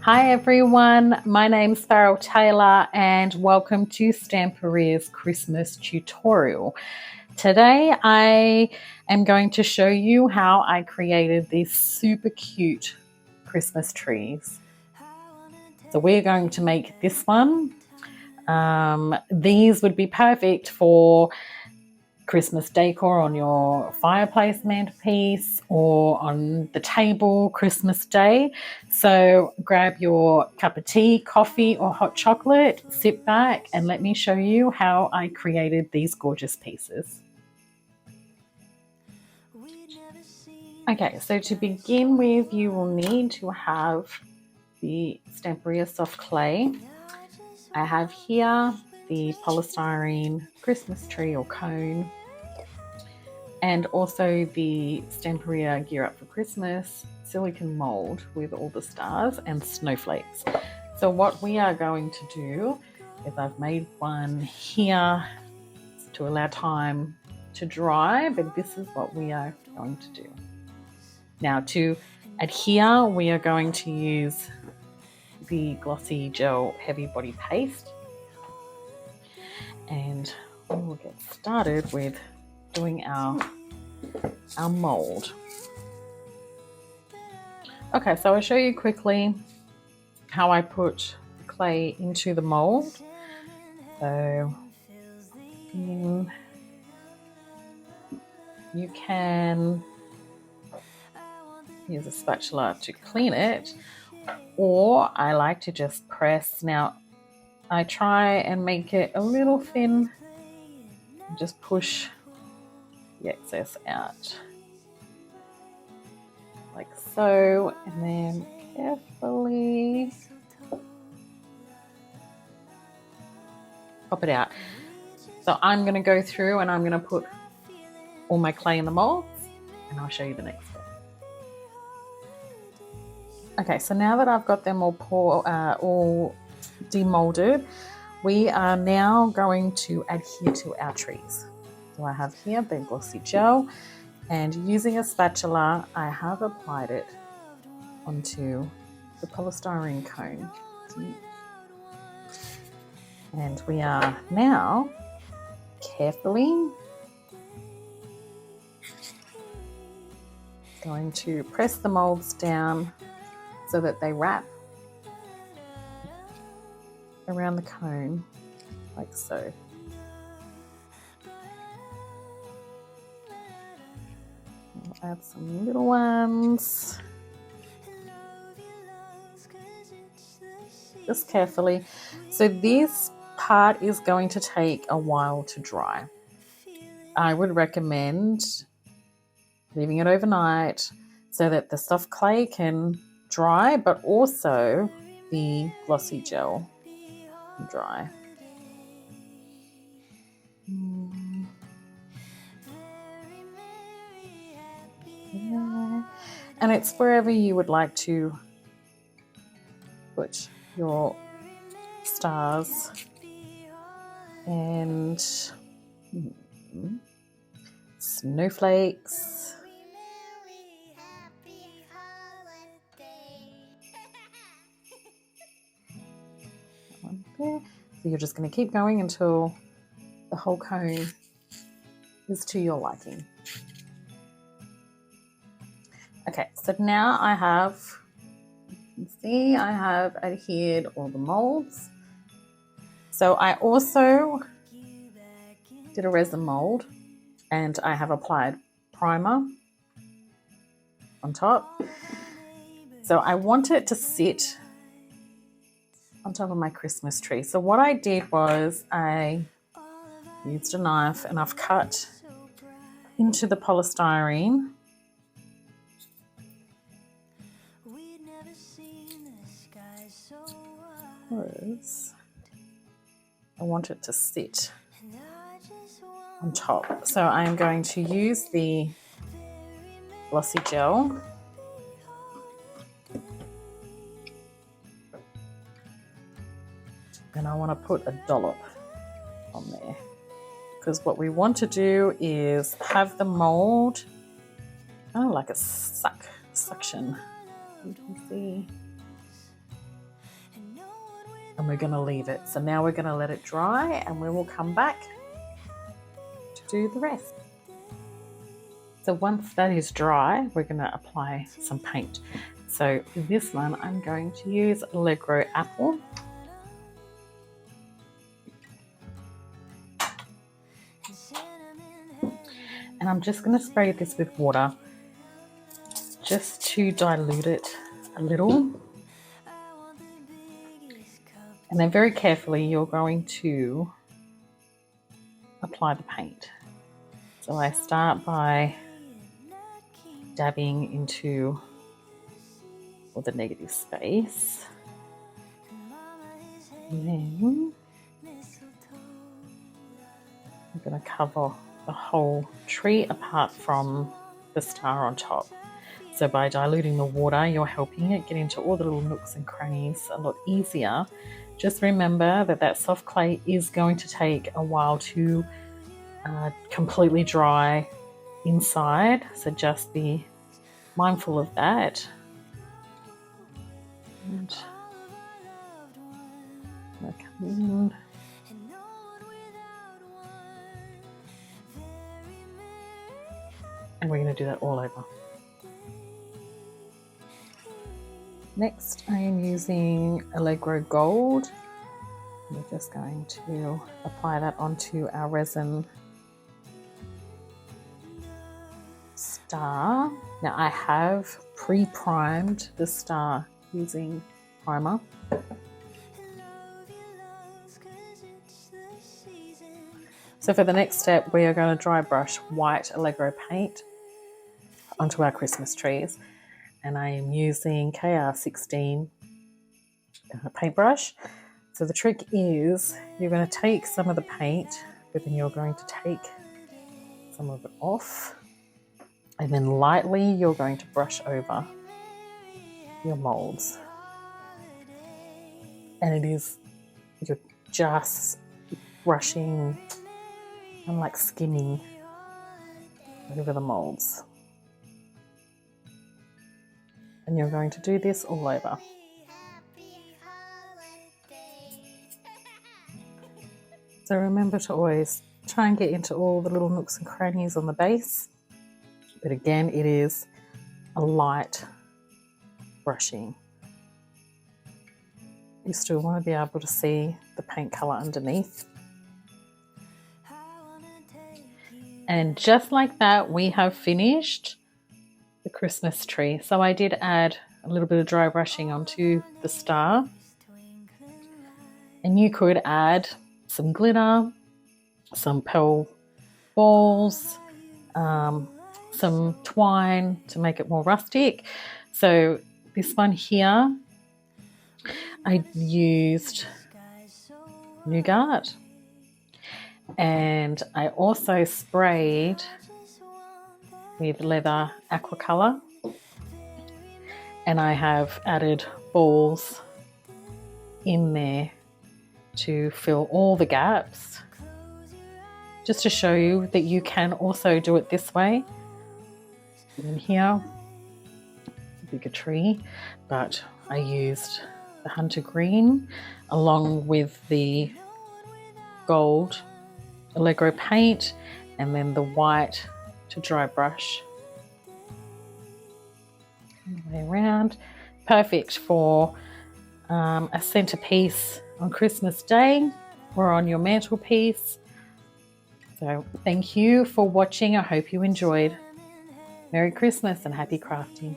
Hi everyone, my name's Farrell Taylor and welcome to Stamperia's Christmas tutorial. Today I am going to show you how I created these super cute Christmas trees. So we're going to make this one. These would be perfect for Christmas decor on your fireplace mantelpiece or on the table Christmas Day. So grab your cup of tea, coffee or hot chocolate, sit back and let me show you how I created these gorgeous pieces. Okay, so to begin with, you will need to have the Stamperia soft clay. I have here the polystyrene Christmas tree or cone, and also the Stamperia Gear Up for Christmas silicone mold with all the stars and snowflakes. So what we are going to do is I've made one here to allow time to dry, but this is what we are going to do. Now to adhere, we are going to use the Glossy Gel Heavy Body Paste, and we will get started with doing our mold. Okay, so I'll show you quickly how I put the clay into the mold. So you can use a spatula to clean it, or I like to just press. Now I try and make it a little thin, just push the excess out like so, and then carefully pop it out. So I'm going to go through and I'm going to put all my clay in the molds and I'll show you the next step. Okay, so now that I've got them all demolded, we are now going to adhere to our trees. So I have here the glossy gel, and using a spatula I have applied it onto the polystyrene cone. And we are now carefully going to press the molds down so that they wrap around the cone like so. I'll add some little ones, just carefully. So this part is going to take a while to dry. I would recommend leaving it overnight so that the soft clay can dry, but also the glossy gel can dry. And it's wherever you would like to put your stars and snowflakes. One there. So you're just going to keep going until the whole cone is to your liking. Okay, so now I have, you can see I have adhered all the molds. So I also did a resin mold and I have applied primer on top. So I want it to sit on top of my Christmas tree. So what I did was I used a knife and I've cut into the polystyrene. I want it to sit on top. So I'm going to use the glossy gel and I want to put a dollop on there, because what we want to do is have the mold kind of like a suction. You can see and we're going to leave it. So now we're going to let it dry and we will come back to do the rest. So once that is dry, we're going to apply some paint. So for this one, I'm going to use ALLEGRO Apple. And I'm just going to spray this with water just to dilute it a little. And then very carefully, you're going to apply the paint. So I start by dabbing into all the negative space. And then I'm going to cover the whole tree apart from the star on top. So by diluting the water, you're helping it get into all the little nooks and crannies a lot easier. Just remember that that soft clay is going to take a while to completely dry inside, so just be mindful of that. And come in. And we're going to do that all over. Next, I am using ALLEGRO Gold. We're just going to apply that onto our resin star. Now I have pre-primed the star using primer. So for the next step, we are going to dry brush white ALLEGRO paint onto our Christmas trees. And I am using KR16 paintbrush. So the trick is you're going to take some of the paint, but then you're going to take some of it off. And then lightly you're going to brush over your molds. And you're just brushing and like skimming over the molds. And you're going to do this all over. So remember to always try and get into all the little nooks and crannies on the base. But again, it is a light brushing. You still want to be able to see the paint colour underneath. And just like that, we have finished the Christmas tree. So I did add a little bit of dry brushing onto the star. And you could add some glitter, some pearl balls, some twine to make it more rustic. So this one here, I used NOUGAT, and I also sprayed with leather AQUACOLOR, and I have added balls in there to fill all the gaps, just to show you that you can also do it this way. And here, a bigger tree, but I used the hunter green along with the gold ALLEGRO paint and then the white to dry brush all the way around. Perfect for a centerpiece on Christmas Day or on your mantelpiece. So thank you for watching. I hope you enjoyed. Merry Christmas and happy crafting.